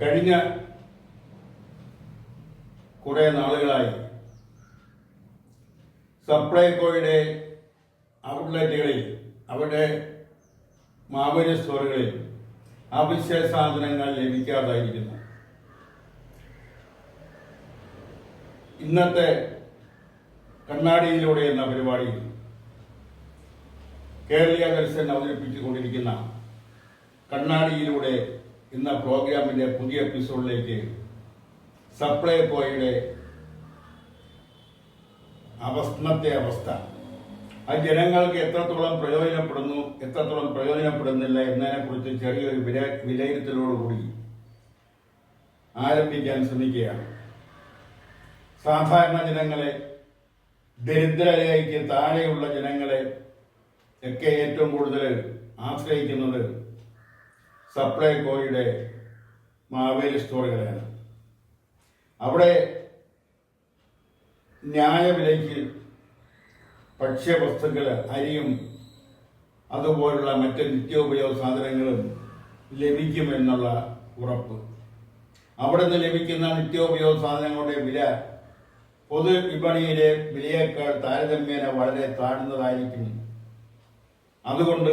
കഴിഞ്ഞ കുറേ നാളുകളായി സപ്ലൈകോയുടെ ഔട്ട്ലെറ്റുകളിൽ, അവരുടെ മാവേലി സ്റ്റോറുകളിൽ അവശ്യ സാധനങ്ങൾ ലഭിക്കാതായിരിക്കുന്നു. ഇന്നത്തെ കണ്ണാടിയിലൂടെ എന്ന പരിപാടിയിൽ കേരളീയ ദർശൻ അവതരിപ്പിച്ചുകൊണ്ടിരിക്കുന്ന കണ്ണാടിയിലൂടെ എന്ന പ്രോഗ്രാമിന്റെ പുതിയ എപ്പിസോഡിലേക്ക് സപ്ലൈകോയുടെ ഇന്നത്തെ അവസ്ഥ, ആ ജനങ്ങൾക്ക് എത്രത്തോളം പ്രയോജനപ്പെടുന്നു, എത്രത്തോളം പ്രയോജനപ്പെടുന്നില്ല എന്നതിനെക്കുറിച്ച് ചെറിയൊരു വിലയിരുത്തലോടുകൂടി ആരംഭിക്കാൻ ശ്രമിക്കുകയാണ്. സാധാരണ ജനങ്ങളെ, ദരിദ്രരേഖയ്ക്ക് താഴെയുള്ള ജനങ്ങളെ ഒക്കെ ഏറ്റവും കൂടുതൽ ആശ്രയിക്കുന്നത് സപ്ലൈകോയുടെ മാവേലി സ്റ്റോറുകളെയാണ്. അവിടെ ന്യായവിലയ്ക്ക് ഭക്ഷ്യവസ്തുക്കൾ, അരിയും അതുപോലുള്ള മറ്റ് നിത്യോപയോഗ സാധനങ്ങളും ലഭിക്കുമെന്നുള്ള ഉറപ്പ്. അവിടെ നിന്ന് ലഭിക്കുന്ന നിത്യോപയോഗ സാധനങ്ങളുടെ വില പൊതു വിപണിയിലെ വിലയേക്കാൾ താരതമ്യേന വളരെ താഴ്ന്നതായിരിക്കും. അതുകൊണ്ട്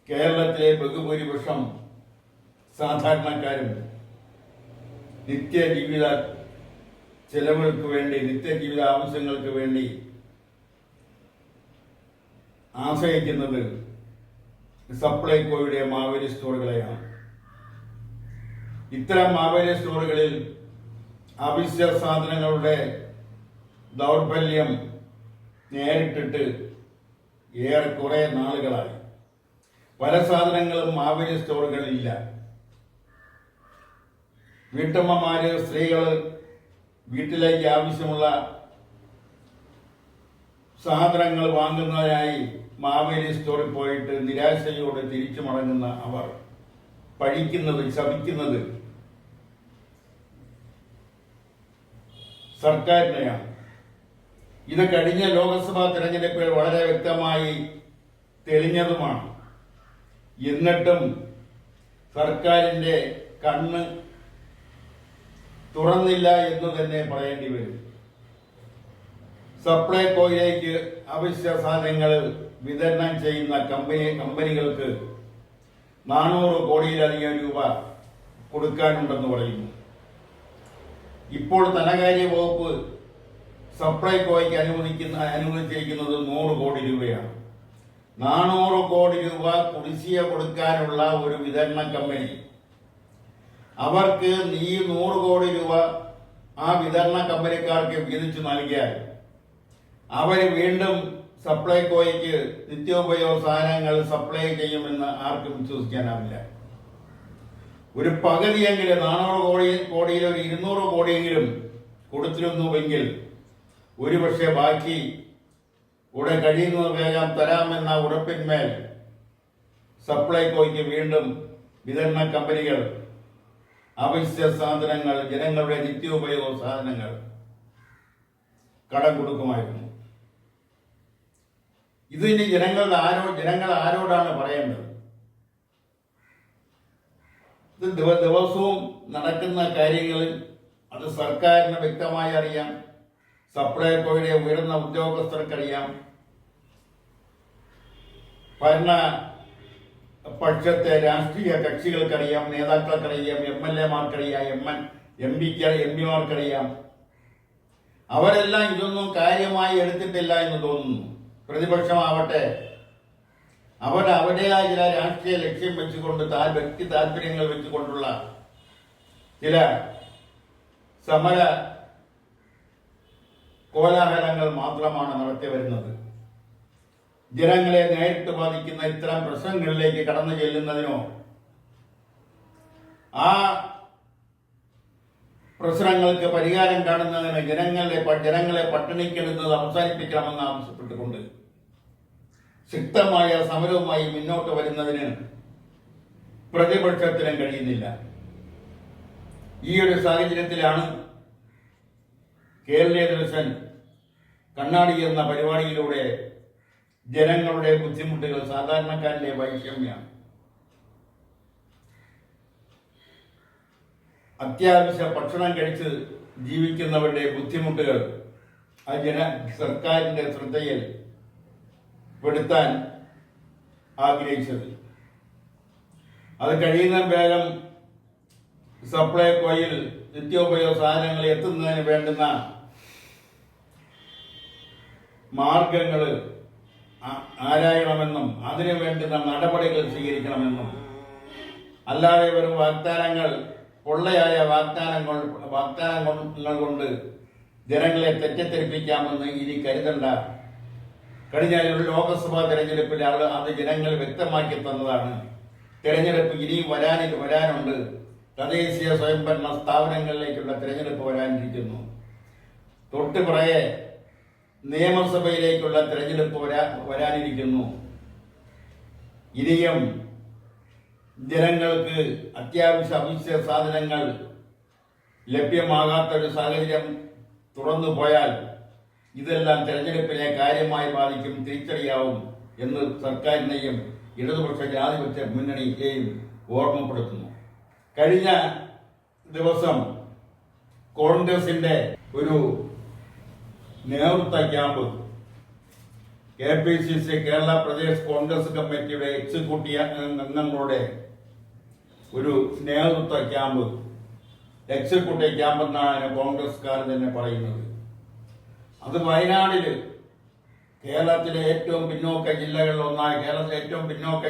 കേരളത്തിലെ ബഹുഭൂരിപക്ഷം സാധാരണക്കാരും നിത്യജീവിത ചെലവുകൾക്ക് വേണ്ടി, നിത്യജീവിത ആവശ്യങ്ങൾക്ക് വേണ്ടി ആശ്രയിക്കുന്നത് സപ്ലൈകോയുടെ മാവേലി സ്റ്റോറുകളെയാണ്. ഇത്തരം മാവേലി സ്റ്റോറുകളിൽ അവശ്യ സാധനങ്ങളുടെ ദൗർബല്യം നേരിട്ടിട്ട് ഏറെക്കുറെ നാളുകളായി. പല സാധനങ്ങളും മാവേലി സ്റ്റോറുകളിലില്ല. വീട്ടമ്മമാര്, സ്ത്രീകൾ വീട്ടിലേക്ക് ആവശ്യമുള്ള സാധനങ്ങൾ വാങ്ങുന്നതിനായി മാവേലി സ്റ്റോറിൽ പോയിട്ട് നിരാശയോടെ തിരിച്ചു മടങ്ങുന്ന അവർ പഴിക്കുന്നത്, ശപിക്കുന്നത് സർക്കാരിനെയാണ്. ഇത് കഴിഞ്ഞ ലോക്സഭാ തെരഞ്ഞെടുപ്പിൽ വളരെ വ്യക്തമായി തെളിഞ്ഞതുമാണ്. എന്നിട്ടും സർക്കാരിന്റെ കണ്ണ് തുറന്നില്ല എന്ന് തന്നെ പറയേണ്ടി വരും. സപ്ലൈകോയിലേക്ക് അവശ്യ സാധനങ്ങൾ വിതരണം ചെയ്യുന്ന കമ്പനികൾക്ക് 400 കോടിയിലധികം രൂപ കൊടുക്കാനുണ്ടെന്ന് പറയുന്നു. ഇപ്പോൾ ധനകാര്യ വകുപ്പ് സപ്ലൈകോയ്ക്ക് അനുവദിച്ചിരിക്കുന്നത് 100 കോടി രൂപയാണ്. 400 കോടി രൂപ കുടിശ്ശിക കൊടുക്കാനുള്ള ഒരു വിതരണ കമ്പനി, അവർക്ക് ഈ 100 കോടി രൂപ ആ വിതരണ കമ്പനിക്കാർക്ക് വീതിച്ചു നൽകിയാൽ അവര് വീണ്ടും സപ്ലൈകോയ്ക്ക് നിത്യോപയോഗ സാധനങ്ങൾ സപ്ലൈ ചെയ്യുമെന്ന് ആർക്കും വിശ്വസിക്കാനാവില്ല. ഒരു പകുതിയെങ്കിലും 400 കോടിയിൽ ഒരു 200 കോടിയെങ്കിലും കൊടുത്തിരുന്നുവെങ്കിൽ ഒരുപക്ഷെ ബാക്കി ഇവിടെ കഴിയുന്നത് വേഗം തരാമെന്ന ഉറപ്പിന്മേൽ സപ്ലൈകോയ്ക്ക് വീണ്ടും വിതരണ കമ്പനികൾ അവശ്യ സാധനങ്ങൾ, ജനങ്ങളുടെ നിത്യോപയോഗ സാധനങ്ങൾ കടം കൊടുക്കുമായിരുന്നു. ഇതിന് ജനങ്ങൾ ആരോടാണ് പറയേണ്ടത്? ഇത് ദിവസവും നടക്കുന്ന കാര്യങ്ങളിൽ അത് സർക്കാരിന് വ്യക്തമായി അറിയാം. സപ്ലൈകോയുടെ ഉയർന്ന ഉദ്യോഗസ്ഥർക്കറിയാം, ഭരണ പക്ഷത്തെ രാഷ്ട്രീയ കക്ഷികൾക്കറിയാം, നേതാക്കൾക്കറിയാം, MLA-മാർക്കറിയാം, MP-മാർക്കറിയാം. അവരെല്ലാം ഇതൊന്നും കാര്യമായി എടുത്തിട്ടില്ല എന്ന് തോന്നുന്നു. പ്രതിപക്ഷമാവട്ടെ അവരുടേതായ ചില രാഷ്ട്രീയ ലക്ഷ്യം വെച്ചുകൊണ്ട്, വ്യക്തി താല്പര്യങ്ങൾ വെച്ചുകൊണ്ടുള്ള ചില സമര കോലാഹലങ്ങൾ മാത്രമാണ് നടത്തി വരുന്നത്. ജനങ്ങളെ നേരിട്ട് ബാധിക്കുന്ന ഇത്തരം പ്രശ്നങ്ങളിലേക്ക് കടന്നു ചെല്ലുന്നതിനോ ആ പ്രശ്നങ്ങൾക്ക് പരിഹാരം കാണുന്നതിന് ജനങ്ങളെ പട്ടിണിക്കിടുന്നത് അവസാനിപ്പിക്കണമെന്ന് ആവശ്യപ്പെട്ടുകൊണ്ട് ശക്തമായ സമരവുമായി മുന്നോട്ട് വരുന്നതിന് പ്രതിപക്ഷത്തിനും കഴിയുന്നില്ല. ഈ ഒരു സാഹചര്യത്തിലാണ് കേരളീയ ദർശൻ കണ്ണാടി എന്ന പരിപാടിയിലൂടെ ജനങ്ങളുടെ ബുദ്ധിമുട്ടുകൾ, സാധാരണക്കാരന്റെ വൈഷമ്യം അത്യാവശ്യ ഭക്ഷണം കഴിച്ച് ജീവിക്കുന്നവരുടെ ബുദ്ധിമുട്ടുകൾ സർക്കാരിന്റെ ശ്രദ്ധയിൽ പെടുത്താൻ ആഗ്രഹിച്ചത്. അത് കഴിയുന്ന വേഗം സപ്ലൈകോയിൽ നിത്യോപയോഗ സാധനങ്ങൾ എത്തുന്നതിന് വേണ്ടുന്ന മാർഗങ്ങൾ ആരായണമെന്നും അതിനു വേണ്ടുന്ന നടപടികൾ സ്വീകരിക്കണമെന്നും, അല്ലാതെ വെറും വാഗ്ദാനങ്ങൾ, പൊള്ളയായ വാഗ്ദാനങ്ങൾ കൊണ്ട് ജനങ്ങളെ തെറ്റിദ്ധരിപ്പിക്കാമെന്ന് ഇനി കരുതണ്ട. കഴിഞ്ഞ ലോക്സഭാ തെരഞ്ഞെടുപ്പിൽ അത് ജനങ്ങൾ വ്യക്തമാക്കി തന്നതാണ്. തെരഞ്ഞെടുപ്പ് ഇനിയും വരാനുണ്ട്. തദ്ദേശീയ സ്വയംഭരണ സ്ഥാപനങ്ങളിലേക്കുള്ള തെരഞ്ഞെടുപ്പ് വരാനിരിക്കുന്നു. തൊട്ടുപുറകെ നിയമസഭയിലേക്കുള്ള തെരഞ്ഞെടുപ്പ് വരാനിരിക്കുന്നു. ഇനിയും ജനങ്ങൾക്ക് അവശ്യ സാധനങ്ങൾ ലഭ്യമാകാത്തൊരു സാഹചര്യം തുറന്നു പോയാൽ ഇതെല്ലാം തെരഞ്ഞെടുപ്പിനെ കാര്യമായി ബാധിക്കും, തിരിച്ചടിയാവും എന്ന് സർക്കാരിനെയും ഇടതുപക്ഷ ജനാധിപത്യ മുന്നണിയെയും ഓർമ്മപ്പെടുത്തുന്നു. കഴിഞ്ഞ ദിവസം കോൺഗ്രസിന്റെ ഒരു നേതൃത്വ ക്യാമ്പ് KPCC കേരള പ്രദേശ് കോൺഗ്രസ് കമ്മിറ്റിയുടെ എക്സിക്യൂട്ടീവ് അംഗങ്ങളുടെ ഒരു നേതൃത്വ ക്യാമ്പ്, എക്സിക്യൂട്ടീവ് ക്യാമ്പ് എന്നാണ് കോൺഗ്രസ്കാർ തന്നെ പറയുന്നത്. അത് വയനാടിൽ, കേരളത്തിലെ ഏറ്റവും പിന്നോക്ക ജില്ലകളിലൊന്നാണ്. ഏറ്റവും പിന്നോക്ക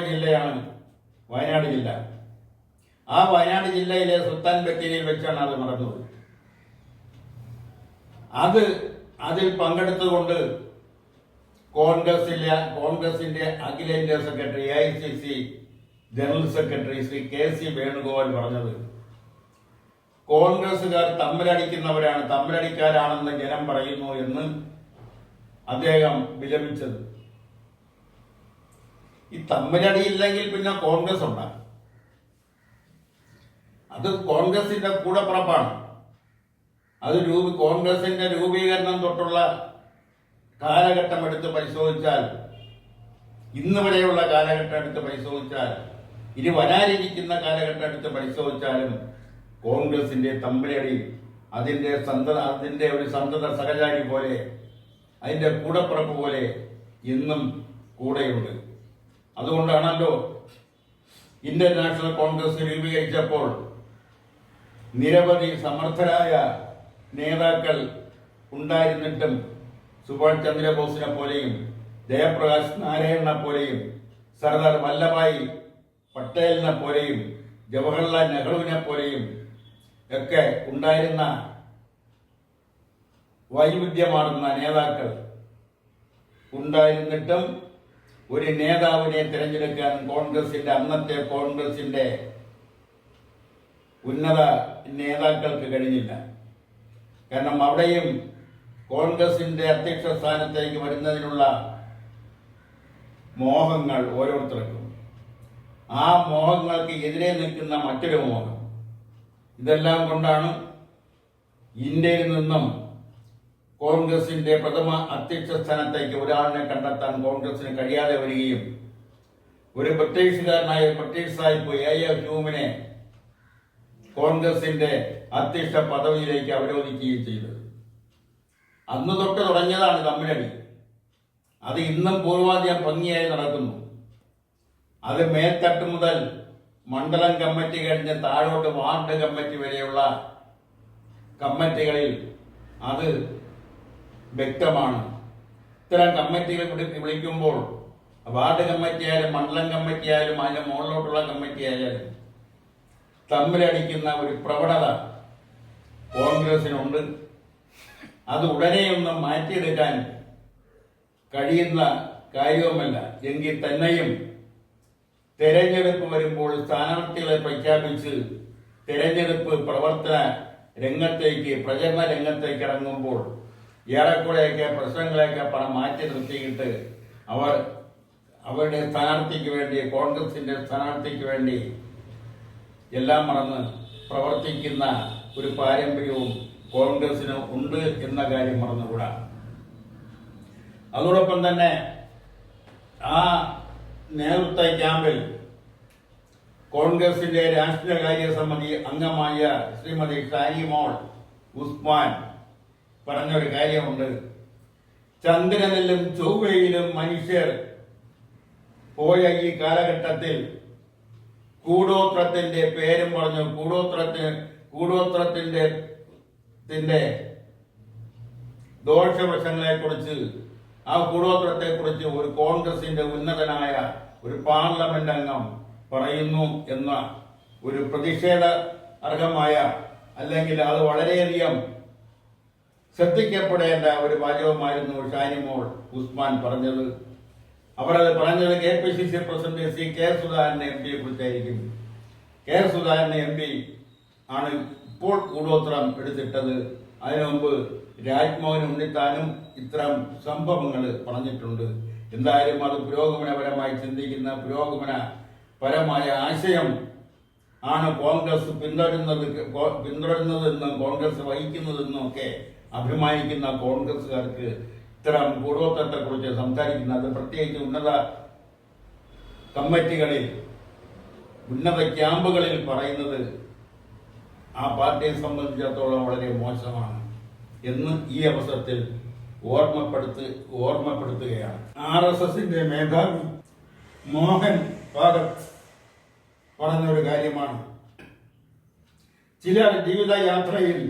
ജില്ലയാണ് വയനാട് ജില്ല. ആ വയനാട് ജില്ലയിലെ സുൽത്താൻ ബത്തേരിയിൽ വെച്ചാണ് അത് നടന്നത്. അതിൽ പങ്കെടുത്തുകൊണ്ട് കോൺഗ്രസിന്റെ അഖിലേന്ത്യാ secretary, AICC general secretary Shri KC Venugopal പറഞ്ഞത്, കോൺഗ്രസുകാർ തമ്മിലടിക്കാരാണെന്ന് ജനം പറയുന്നു എന്ന് അദ്ദേഹം വിലപിച്ചത്. ഈ തമ്മിലടിയില്ലെങ്കിൽ പിന്നെ കോൺഗ്രസ് ഉണ്ടാകും. അത് കോൺഗ്രസിന്റെ കൂടപ്പുറപ്പാണ്. അത് കോൺഗ്രസിന്റെ രൂപീകരണം തൊട്ടുള്ള കാലഘട്ടം എടുത്ത് പരിശോധിച്ചാൽ, ഇന്ന് വരെയുള്ള കാലഘട്ടം എടുത്ത് പരിശോധിച്ചാൽ, ഇനി വരാനിരിക്കുന്ന കാലഘട്ടം എടുത്ത് പരിശോധിച്ചാലും കോൺഗ്രസിന്റെ തമ്മിലടി അതിന്റെ ഒരു സന്തത സഹചാരി പോലെ, അതിന്റെ കൂടപ്പുറപ്പ് പോലെ ഇന്നും കൂടെയുണ്ട്. അതുകൊണ്ടാണല്ലോ ഇന്ത്യൻ നാഷണൽ കോൺഗ്രസ് രൂപീകരിച്ചപ്പോൾ നിരവധി സമർത്ഥരായ നേതാക്കൾ ഉണ്ടായിരുന്നിട്ടും സുഭാഷ് ചന്ദ്രബോസിനെ പോലെയും ജയപ്രകാശ് നാരായണനെ പോലെയും സർദാർ വല്ലഭായ് പട്ടേലിനെ പോലെയും ജവഹർലാൽ നെഹ്റുവിനെ പോലെയും ഒക്കെ ഉണ്ടായിരുന്ന വൈവിധ്യമാർന്ന നേതാക്കൾ ഉണ്ടായിരുന്നിട്ടും ഒരു നേതാവിനെ തിരഞ്ഞെടുക്കാൻ അന്നത്തെ കോൺഗ്രസിന്റെ ഉന്നത നേതാക്കൾക്ക് കഴിഞ്ഞില്ല. കാരണം അവിടെയും കോൺഗ്രസിന്റെ അധ്യക്ഷ സ്ഥാനത്തേക്ക് വരുന്നതിനുള്ള മോഹങ്ങൾ ഓരോരുത്തർക്കും, ആ മോഹങ്ങൾക്ക് എതിരെ നിൽക്കുന്ന മറ്റൊരു മോഹം. ഇതെല്ലാം കൊണ്ടാണ് ഇന്ത്യയിൽ നിന്നും കോൺഗ്രസിന്റെ പ്രഥമ അധ്യക്ഷ സ്ഥാനത്തേക്ക് ഒരാളിനെ കണ്ടെത്താൻ കോൺഗ്രസിന് കഴിയാതെ വരികയും ഒരു ബ്രിട്ടീഷ് സാഹിബ് A.A. ഹ്യൂമിനെ കോൺഗ്രസിന്റെ അധ്യക്ഷ പദവിയിലേക്ക് അവരോധിക്കുകയും ചെയ്തത്. അന്ന് തൊട്ട് തുടങ്ങിയതാണ് തമ്മിലടി. അത് ഇന്നും പൂർവാധികം ഭംഗിയായി നടക്കുന്നു. അത് മേൽത്തട്ട് മുതൽ മണ്ഡലം കമ്മിറ്റി കഴിഞ്ഞ് താഴോട്ട് വാർഡ് കമ്മിറ്റി വരെയുള്ള കമ്മിറ്റികളിൽ അത് വ്യക്തമാണ്. ഇത്തരം കമ്മിറ്റികൾ വിളിക്കുമ്പോൾ വാർഡ് കമ്മിറ്റി ആയാലും മണ്ഡലം കമ്മിറ്റി ആയാലും അതിന്റെ മുകളിലോട്ടുള്ള കമ്മിറ്റി ആയാലും തമ്മിലടിക്കുന്ന ഒരു പ്രവണത കോൺഗ്രസിനുണ്ട്. അത് ഉടനെയൊന്നും മാറ്റിയെടുക്കാൻ കഴിയുന്ന കാര്യവുമല്ല. എങ്കിൽ തന്നെയും തെരഞ്ഞെടുപ്പ് വരുമ്പോൾ സ്ഥാനാർത്ഥികളെ പ്രഖ്യാപിച്ച് തെരഞ്ഞെടുപ്പ് പ്രചരണ രംഗത്തേക്ക് ഇറങ്ങുമ്പോൾ ഏറെക്കുറെയൊക്കെ പ്രശ്നങ്ങളെയൊക്കെ മാറ്റി നിർത്തിയിട്ട് അവരുടെ സ്ഥാനാർത്ഥിക്ക് വേണ്ടി, കോൺഗ്രസിന്റെ സ്ഥാനാർത്ഥിക്ക് വേണ്ടി എല്ലാം മറന്ന് പ്രവർത്തിക്കുന്ന ഒരു പാരമ്പര്യവും കോൺഗ്രസിന് ഉണ്ട് എന്ന കാര്യം മറന്നുകൂടാ. അതോടൊപ്പം തന്നെ ആ നേതൃത്വ ക്യാമ്പിൽ കോൺഗ്രസിന്റെ രാഷ്ട്രീയകാര്യ സമിതി അംഗമായ ശ്രീമതി ഷാനിമോൾ ഉസ്മാൻ പറഞ്ഞൊരു കാര്യമുണ്ട്. ചന്ദ്രനിലും ചൊവ്വയിലും മനുഷ്യർ പോയ ഈ കാലഘട്ടത്തിൽ കൂടോത്രത്തിന്റെ പേരും പറഞ്ഞു കൂടോത്രത്തിന്റെ ദോഷവശങ്ങളെ കുറിച്ച്, ആ കൂടോത്രത്തെ കുറിച്ച് ഒരു കോൺഗ്രസിന്റെ ഉന്നതനായ ഒരു പാർലമെന്റ് അംഗം പറയുന്നു എന്ന ഒരു പ്രതിഷേധ അർഹമായ, അല്ലെങ്കിൽ അത് വളരെയധികം ശ്രദ്ധിക്കപ്പെടേണ്ട ഒരു വാചകമായിരുന്നു ഷാനിമോൾ ഉസ്മാൻ പറഞ്ഞത്. അവർ അത് പറഞ്ഞത് KPCC president Shri K Sudhakaran MP കുറിച്ചായിരിക്കും. കെ സുധാകരൻ MP ആണ് ഇപ്പോൾ കൂടോത്രം എടുത്തിട്ടത്. അതിനു മുമ്പ് രാജ്മോഹൻ ഉണ്ണിത്താനും ഇത്തരം സംഭവങ്ങൾ പറഞ്ഞിട്ടുണ്ട്. എന്തായാലും അത് പുരോഗമനപരമായി ചിന്തിക്കുന്ന, പുരോഗമനപരമായ ആശയം ആണ് കോൺഗ്രസ് പിന്തുടരുന്നതെന്നും കോൺഗ്രസ് വഹിക്കുന്നതെന്നും ഒക്കെ അഭിമാനിക്കുന്ന കോൺഗ്രസുകാർക്ക് ഇത്തരം കൂടോത്രത്തെക്കുറിച്ച് സംസാരിക്കുന്നത്, പ്രത്യേകിച്ച് ഉന്നത കമ്മിറ്റികളിൽ, ഉന്നത ക്യാമ്പുകളിൽ പറയുന്നത് ആ പാർട്ടിയെ സംബന്ധിച്ചിടത്തോളം വളരെ മോശമാണ് എന്ന് ഈ അവസരത്തിൽ ഓർമ്മപ്പെടുത്തുകയാണ്. RSSന്റെ മേധാവി മോഹൻ ഭാഗവത് പറഞ്ഞൊരു കാര്യമാണ്, ചിലർ ജീവിതയാത്രയിൽ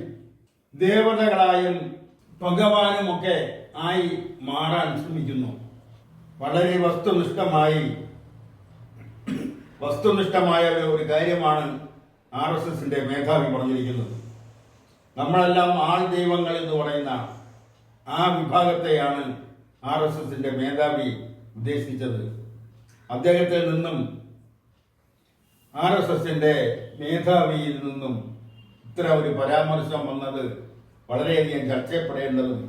ദേവതകളായും ഭഗവാനുമൊക്കെ ആയി മാറാൻ ശ്രമിക്കുന്നു. വളരെ വസ്തുനിഷ്ഠമായ ഒരു കാര്യമാണ് RSSന്റെ മേധാവി പറഞ്ഞിരിക്കുന്നത്. നമ്മളെല്ലാം ആൾ ദൈവങ്ങൾ എന്ന് പറയുന്ന ആ വിഭാഗത്തെയാണ് RSSന്റെ മേധാവി ഉദ്ദേശിച്ചത്. അദ്ദേഹത്തിൽ നിന്നും, RSSന്റെ മേധാവിയിൽ നിന്നും ഇത്തരം ഒരു പരാമർശം വന്നത് വളരെയധികം ചർച്ച ചെയ്യപ്പെടേണ്ടതും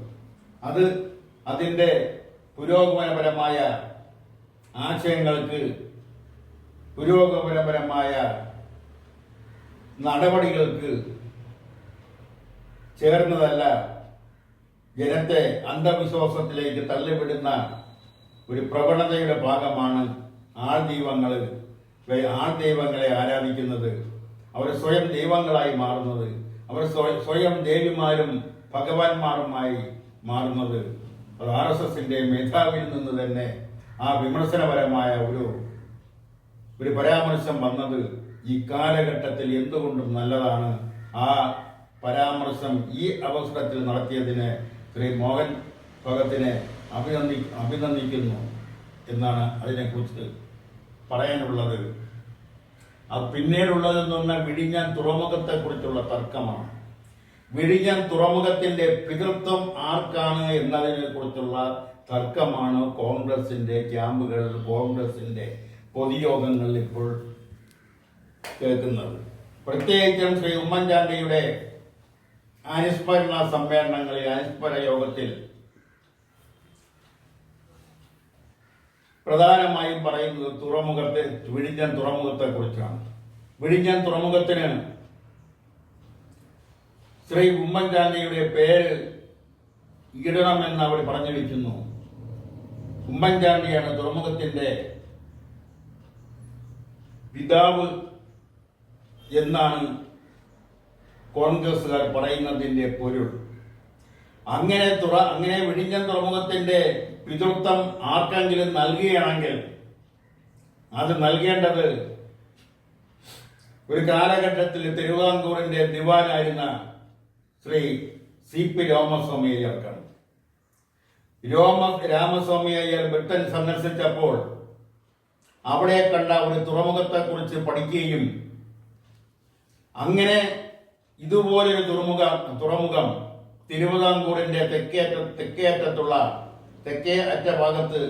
അത് അതിൻ്റെ പുരോഗമനപരമായ ആശയങ്ങൾക്ക്, പുരോഗമനപരമായ നടപടികൾക്ക് ചേർന്നതല്ല, ജനത്തെ അന്ധവിശ്വാസത്തിലേക്ക് തള്ളിവിടുന്ന ഒരു പ്രവണതയുടെ ഭാഗമാണ് ആൾദൈവങ്ങളെ ആരാധിക്കുന്നത്. അവർ സ്വയം ദൈവങ്ങളായി മാറുന്നത്, അവർ സ്വയം ദേവിമാരും ഭഗവാന്മാരുമായി മാറുന്നത്. അത് RSSന്റെ മേധാവിയിൽ നിന്ന് തന്നെ ആ വിമർശനപരമായ ഒരു പരാമർശം വന്നത് ഈ കാലഘട്ടത്തിൽ എന്തുകൊണ്ടും നല്ലതാണ്. ആ പരാമർശം ഈ അവസരത്തിൽ നടത്തിയതിന് ശ്രീ മോഹൻ ഭഗവത്തിനെ അഭിനന്ദിക്കുന്നു എന്നാണ് അതിനെക്കുറിച്ച് പറയാനുള്ളത്. അത് പിന്നീടുള്ളതെന്ന് പറഞ്ഞാൽ വിഴിഞ്ഞാൻ തുറമുഖത്തെക്കുറിച്ചുള്ള തർക്കമാണ്. വിഴിഞ്ഞാൻ തുറമുഖത്തിന്റെ പിതൃത്വം ആർക്കാണ് എന്നതിനെ കുറിച്ചുള്ള തർക്കമാണ് കോൺഗ്രസിന്റെ ക്യാമ്പുകളിൽ, കോൺഗ്രസിന്റെ പൊതുയോഗങ്ങളിൽ ഇപ്പോൾ കേൾക്കുന്നത്. പ്രത്യേകിച്ചും ശ്രീ ഉമ്മൻചാണ്ടിയുടെ അനുസ്മരണ സമ്മേളനങ്ങളിൽ, അനുസ്മരണ യോഗത്തിൽ പ്രധാനമായും പറയുന്നത് വിഴിഞ്ഞാൻ തുറമുഖത്തെ കുറിച്ചാണ്. വിഴിഞ്ഞാൻ തുറമുഖത്തിന് ശ്രീ ഉമ്മൻചാണ്ടിയുടെ പേര് ഇടണമെന്ന് അവർ പറഞ്ഞു വയ്ക്കുന്നു. ഉമ്മൻചാണ്ടിയാണ് തുറമുഖത്തിന്റെ പിതാവ് എന്നാണ് കോൺഗ്രസുകാർ പറയുന്നതിന്റെ പൊരുൾ. അങ്ങനെ വിഴിഞ്ഞാൻ തുറമുഖത്തിന്റെ പിതൃത്വം ആർക്കെങ്കിലും നൽകുകയാണെങ്കിൽ അത് നൽകേണ്ടത് ഒരു കാലഘട്ടത്തിൽ തിരുവിതാംകൂറിന്റെ ദിവാനായിരുന്ന ശ്രീ CP രാമസ്വാമി അയ്യർക്കാണ്. രാമസ്വാമി അയ്യർ ബ്രിട്ടൻ സന്ദർശിച്ചപ്പോൾ അവിടെ കണ്ട ഒരു തുറമുഖത്തെക്കുറിച്ച് പഠിക്കുകയും അങ്ങനെ ഇതുപോലൊരു തുറമുഖം തിരുവിതാംകൂറിന്റെ തെക്കേ അറ്റ ഭാഗത്ത്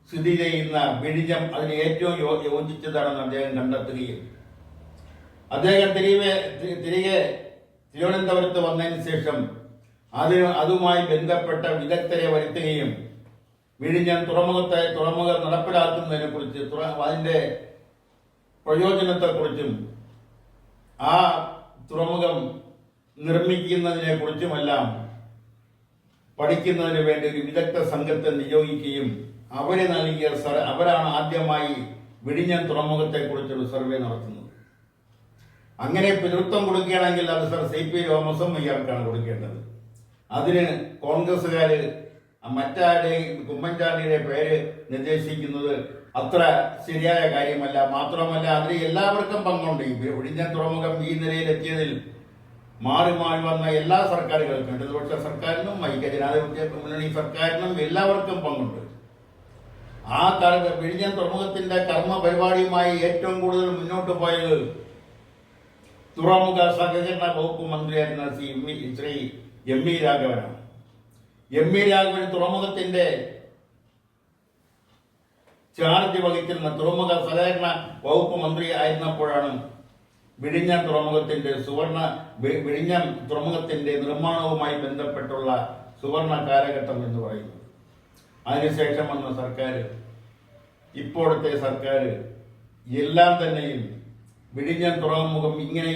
സ്ഥിതി ചെയ്യുന്ന വിഴിഞ്ഞം അതിന് ഏറ്റവും യോജിച്ചതാണെന്ന് അദ്ദേഹം കണ്ടെത്തുകയും അദ്ദേഹം തിരികെ തിരുവനന്തപുരത്ത് വന്നതിന് ശേഷം അതുമായി ബന്ധപ്പെട്ട വിദഗ്ധരെ വരുത്തുകയും വിഴിഞ്ഞം തുറമുഖം നടപ്പിലാക്കുന്നതിനെ കുറിച്ച്, അതിന്റെ പ്രയോജനത്തെക്കുറിച്ചും ആ തുറമുഖം നിർമ്മിക്കുന്നതിനെ കുറിച്ചുമെല്ലാം പഠിക്കുന്നതിന് വേണ്ടി ഒരു വിദഗ്ധ സംഘത്തെ നിയോഗിക്കുകയും അവരാണ് ആദ്യമായി വിഴിഞ്ഞം തുറമുഖത്തെക്കുറിച്ചൊരു സർവേ നടത്തുന്നത്. അങ്ങനെ പിതൃത്വം കൊടുക്കുകയാണെങ്കിൽ അത് സർ CP തോമസും ഇയാൾക്കാണ് കൊടുക്കേണ്ടത്. അതിന് കോൺഗ്രസ്സുകാർ മറ്റാരുടെയും ഉമ്മൻചാണ്ടിയുടെ പേര് നിർദ്ദേശിക്കുന്നത് അത്ര ശരിയായ കാര്യമല്ല. മാത്രമല്ല അതിൽ എല്ലാവർക്കും പങ്കുണ്ട്. വിഴിഞ്ഞം തുറമുഖം ഈ നിലയിലെത്തിയതിൽ മാറി മാറി വന്ന എല്ലാ സർക്കാരുകൾക്കും, ഇടതുപക്ഷ സർക്കാരിനും ഐക്യജനാധിപത്യ മുന്നണി സർക്കാരിനും എല്ലാവർക്കും പങ്കുണ്ട്. ആ വിഴിഞ്ഞം തുറമുഖത്തിന്റെ കർമ്മ പരിപാടിയുമായി ഏറ്റവും കൂടുതൽ മുന്നോട്ട് പോയത് തുറമുഖ സഹകരണ വകുപ്പ് മന്ത്രിയായിരുന്ന ശ്രീ എം.വി. രാഘവനാണ്. എം.വി. രാഘവൻ തുറമുഖത്തിന്റെ ചാർജ് വഹിക്കുന്ന തുറമുഖ സഹകരണ വകുപ്പ് മന്ത്രി ആയിരുന്നപ്പോഴാണ് വിഴിഞ്ഞം തുറമുഖത്തിന്റെ നിർമ്മാണവുമായി ബന്ധപ്പെട്ടുള്ള സുവർണ കാലഘട്ടം എന്ന് പറയുന്നത്. അതിനുശേഷം വന്ന സർക്കാർ, ഇപ്പോഴത്തെ സർക്കാർ എല്ലാം തന്നെയും വിഴിഞ്ഞം തുറമുഖം ഇങ്ങനെ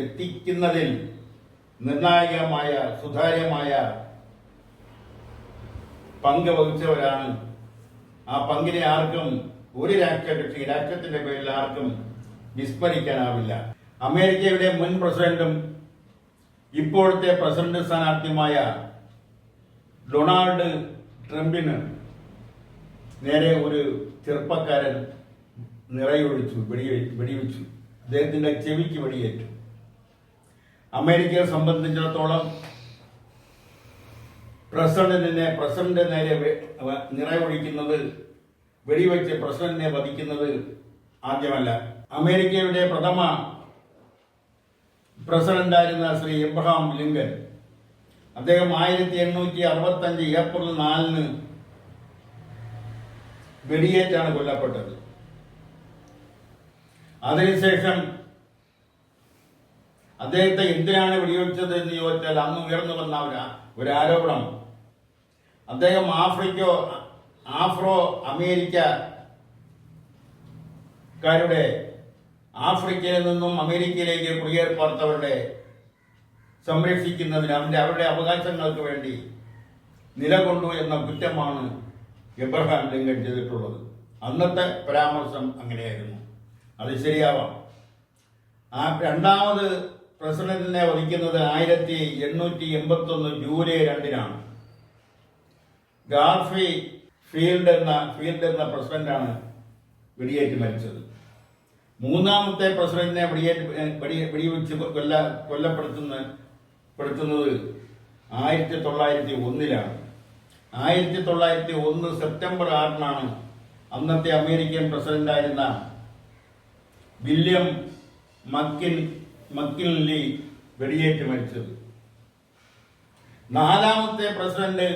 എത്തിക്കുന്നതിൽ നിർണായകമായ സുതാര്യമായ പങ്ക് വഹിച്ചവരാണ്. ആ പങ്കിനെ ആർക്കും, ഒരു രാഷ്ട്രത്തിന്റെ പേരിൽ ആർക്കും വിസ്മരിക്കാനാവില്ല. അമേരിക്കയുടെ മുൻ പ്രസിഡന്റും ഇപ്പോഴത്തെ പ്രസിഡന്റ് സ്ഥാനാർത്ഥിയുമായ ഡൊണാൾഡ് ട്രംപിന് നേരെ ഒരു ചെറുപ്പക്കാരൻ നിറയൊഴിച്ചു, വെടിവെച്ചു. അദ്ദേഹത്തിന്റെ ചെവിക്ക് വെടിയേറ്റു. അമേരിക്കയെ സംബന്ധിച്ചിടത്തോളം പ്രസിഡന്റ് നേരെ നിറയൊഴിക്കുന്നത്, വെടിവെച്ച് പ്രസിഡന്റിനെ വധിക്കുന്നത് ആദ്യമല്ല. അമേരിക്കയുടെ പ്രഥമ പ്രസിഡന്റായിരുന്ന ശ്രീ എബ്രഹാം ലിങ്കൻ, അദ്ദേഹം 1865 ഏപ്രിൽ 4 വെടിയേറ്റാണ് കൊല്ലപ്പെട്ടത്. അതിനുശേഷം അദ്ദേഹത്തെ എന്തിനാണ് വെടിവെച്ചത് എന്ന് ചോദിച്ചാൽ അന്ന് ഉയർന്നു വന്ന ഒരു ആരോപണം, അദ്ദേഹം ആഫ്രോ അമേരിക്കക്കാരുടെ, ആഫ്രിക്കയിൽ നിന്നും അമേരിക്കയിലേക്ക് കുടിയേറിപ്പാർത്തവരുടെ സംരക്ഷിക്കുന്നതിന് അവരുടെ അവകാശങ്ങൾക്ക് വേണ്ടി നിലകൊണ്ടു എന്ന കുറ്റമാണ് എബ്രഹാം ലിങ്കൻ ചെയ്തിട്ടുള്ളത്. അന്നത്തെ പരാമർശം അങ്ങനെയായിരുന്നു. അത് ശരിയാവാം. ആ രണ്ടാമത് പ്രസിഡന്റിനെ വധിക്കുന്നത് 1881 ജൂലൈ 2-നാണ്. ഗാർഫി ഫീൽഡ് എന്ന പ്രസിഡന്റാണ് വെടിയേറ്റ് മരിച്ചത്. മൂന്നാമത്തെ പ്രസിഡന്റിനെ വെടിവെച്ച് കൊല്ലപ്പെടുത്തുന്നത് 1901-ലാണ്. 1901 സെപ്റ്റംബർ 6-നാണ് അന്നത്തെ അമേരിക്കൻ പ്രസിഡന്റായിരുന്ന വില്യം മക്കിൻലി വെടിയേറ്റ് മരിച്ചത്. നാലാമത്തെ പ്രസിഡന്റിനെ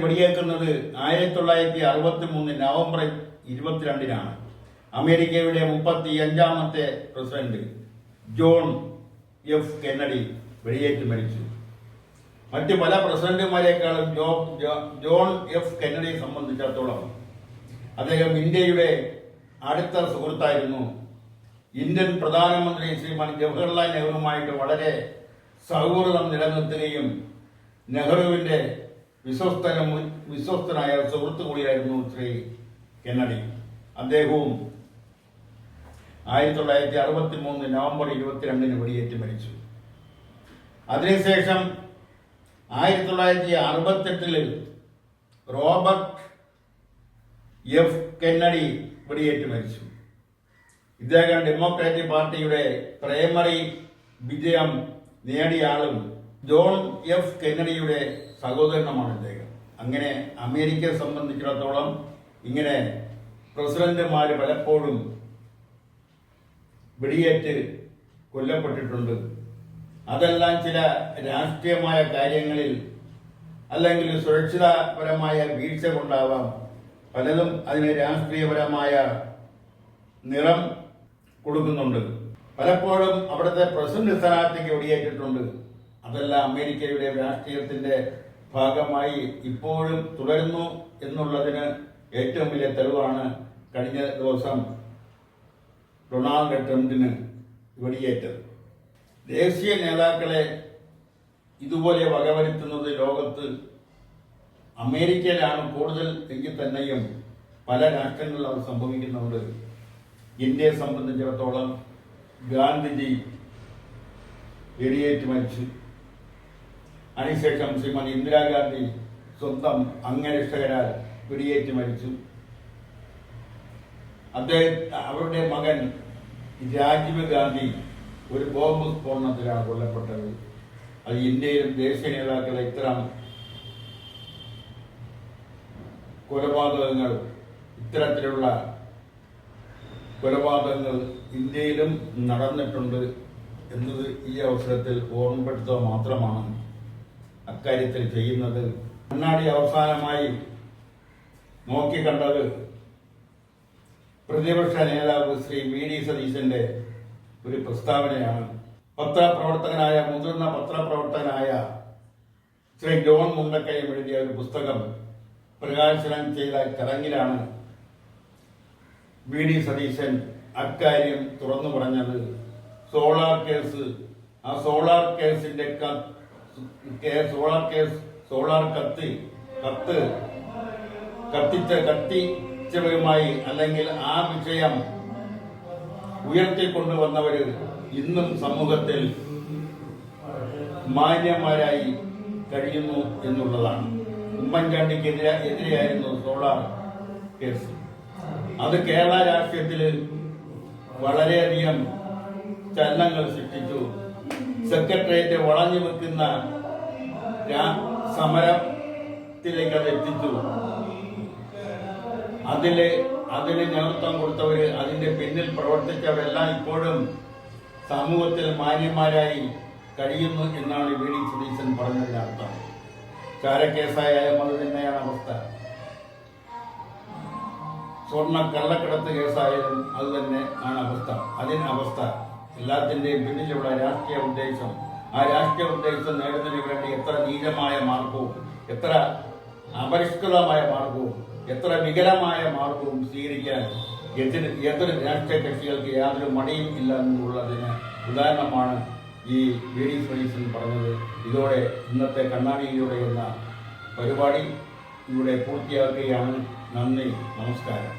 വെടിയേക്കുന്നത് 1963 നവംബർ 22-നാണ്. അമേരിക്കയുടെ 35-ാമത്തെ പ്രസിഡന്റ് ജോൺ എഫ് കെന്നഡി വെടിയേറ്റ് മരിച്ചു. മറ്റ് പല പ്രസിഡന്റുമാരെക്കാളും ജോൺ എഫ് കെന്നഡിയെ സംബന്ധിച്ചിടത്തോളം അദ്ദേഹം ഇന്ത്യയുടെ അടുത്ത സുഹൃത്തായിരുന്നു. ഇന്ത്യൻ പ്രധാനമന്ത്രി ശ്രീമാൻ ജവഹർലാൽ നെഹ്റുവുമായിട്ട് വളരെ സൗഹൃദം നിലനിർത്തുകയും നെഹ്റുവിന്റെ വിശ്വസ്തനായ സുഹൃത്തു കൂടിയായിരുന്നു ശ്രീ കെന്നഡി. അദ്ദേഹവും 1963 നവംബർ 22-ന് വെടിയേറ്റ് മരിച്ചു. അതിനുശേഷം 1968 റോബർട്ട് എഫ് കെന്നഡി വെടിയേറ്റ് മരിച്ചു. ഇദ്ദേഹം ഡെമോക്രാറ്റിക് പാർട്ടിയുടെ പ്രൈമറി വിജയം നേടിയ ആളും ജോൺ എഫ് കെന്നഡിയുടെ സഹോദരനുമാണ് ഇദ്ദേഹം. അങ്ങനെ അമേരിക്കയെ സംബന്ധിച്ചിടത്തോളം ഇങ്ങനെ പ്രസിഡന്റുമാർ പലപ്പോഴും വെടിയേറ്റ് കൊല്ലപ്പെട്ടിട്ടുണ്ട്. അതെല്ലാം ചില രാഷ്ട്രീയമായ കാര്യങ്ങളിൽ അല്ലെങ്കിൽ സുരക്ഷിതപരമായ വീഴ്ച കൊണ്ടാവാം. പലതും അതിന് രാഷ്ട്രീയപരമായ നിറം കൊടുക്കുന്നുണ്ട്. പലപ്പോഴും അവിടുത്തെ പ്രസിഡന്റ് സ്ഥാനാർത്ഥിക്ക് വെടിയേറ്റിട്ടുണ്ട്. അതെല്ലാം അമേരിക്കയുടെ രാഷ്ട്രീയത്തിന്റെ ഭാഗമായി ഇപ്പോഴും തുടരുന്നു എന്നുള്ളതിന് ഏറ്റവും വലിയ തെളിവാണ് കഴിഞ്ഞ ദിവസം ഡൊണാൾഡ് ട്രംപിന് വെടിയേറ്റത്. ദേശീയ നേതാക്കളെ ഇതുപോലെ വകവരുത്തുന്നത് ലോകത്ത് അമേരിക്കയിലാണ് കൂടുതൽ എങ്കിൽ തന്നെയും പല രാഷ്ട്രങ്ങളിലും അത് സംഭവിക്കുന്നുണ്ട്. ഇന്ത്യയെ സംബന്ധിച്ചിടത്തോളം ഗാന്ധിജി വെടിയേറ്റ് മരിച്ചു. അതിനുശേഷം ശ്രീമതി ഇന്ദിരാഗാന്ധി സ്വന്തം അംഗരക്ഷകരാൽ വെടിയേറ്റ് മരിച്ചു. അവരുടെ മകൻ രാജീവ് ഗാന്ധി ഒരു ബോംബ് സ്ഫോടനത്തിലാണ് കൊല്ലപ്പെട്ടത്. അത് ഇന്ത്യയിലും ദേശീയ നേതാക്കളെ ഇത്തരം കൊലപാതകങ്ങൾ, ഇത്തരത്തിലുള്ള കൊലപാതകങ്ങൾ ഇന്ത്യയിലും നടന്നിട്ടുണ്ട് എന്നത് ഈ അവസരത്തിൽ ഓർമ്മപ്പെടുത്തുക മാത്രമാണ് അക്കാര്യത്തിൽ ചെയ്യുന്നത്. കണ്ണാടി അവസാനമായി നോക്കിക്കണ്ടത് പ്രതിപക്ഷ നേതാവ് ശ്രീ വി ഡി സതീശന്റെ ഒരു പ്രസ്താവനയാണ്. മുതിർന്ന പത്രപ്രവർത്തകനായ ശ്രീ ജോൺ മുണ്ടക്കയം എഴുതിയ ഒരു പുസ്തകം പ്രകാശനം ചെയ്ത ചടങ്ങിലാണ് വി ഡി സതീശൻ അക്കാര്യം തുറന്നു പറഞ്ഞത്. സോളാർ കേസ്, ആ സോളാർ കേസിന്റെ കത്തിച്ചവരുമായി അല്ലെങ്കിൽ ആ വിഷയം ഉയർത്തിക്കൊണ്ടുവന്നവര് ഇന്നും സമൂഹത്തിൽ മാന്യന്മാരായി കഴിയുന്നു എന്നുള്ളതാണ്. ഉമ്മൻചാണ്ടിക്ക് എതിരെയായിരുന്നു സോളാർ കേസ്. അത് കേരള രാഷ്ട്രീയത്തിൽ വളരെയധികം ചലനങ്ങൾ സൃഷ്ടിച്ചു. സെക്രട്ടേറിയറ്റ് വളഞ്ഞു വെക്കുന്ന സമരത്തിലേക്ക് അത് എത്തിച്ചു. അതിന് നേതൃത്വം കൊടുത്തവര്, അതിന്റെ പിന്നിൽ പ്രവർത്തിച്ചവരെല്ലാം ഇപ്പോഴും സമൂഹത്തിൽ മാന്യന്മാരായി കഴിയുന്നു എന്നാണ് വി ഡി സതീശൻ പറഞ്ഞതിനർത്ഥം. ചാരക്കേസായാലും അത് തന്നെയാണ് അവസ്ഥ. സ്വർണ്ണ കള്ളക്കടത്ത് കേസായാലും അത് തന്നെ ആണ് അവസ്ഥ. എല്ലാത്തിന്റെയും പിന്നിലുള്ള രാഷ്ട്രീയ ഉദ്ദേശം, ആ രാഷ്ട്രീയ ഉദ്ദേശം നേടുന്നതിന് വേണ്ടി എത്ര നീചമായ മാർഗവും, എത്ര അപരിഷ്കൃതമായ മാർഗവും, എത്ര വികലമായ മാർഗവും സ്വീകരിക്കാൻ എതിർ രാഷ്ട്രീയ കക്ഷികൾക്ക് യാതൊരു മടിയും ഇല്ല എന്നുള്ളതിന് ഉദാഹരണമാണ് ഈ വി ഡി സതീശൻ പറഞ്ഞത്. ഇതോടെ ഇന്നത്തെ കണ്ണാടിയിലൂടെ എന്ന പരിപാടി ഇവിടെ പൂർത്തിയാക്കുകയാണ്. നന്ദി, നമസ്കാരം.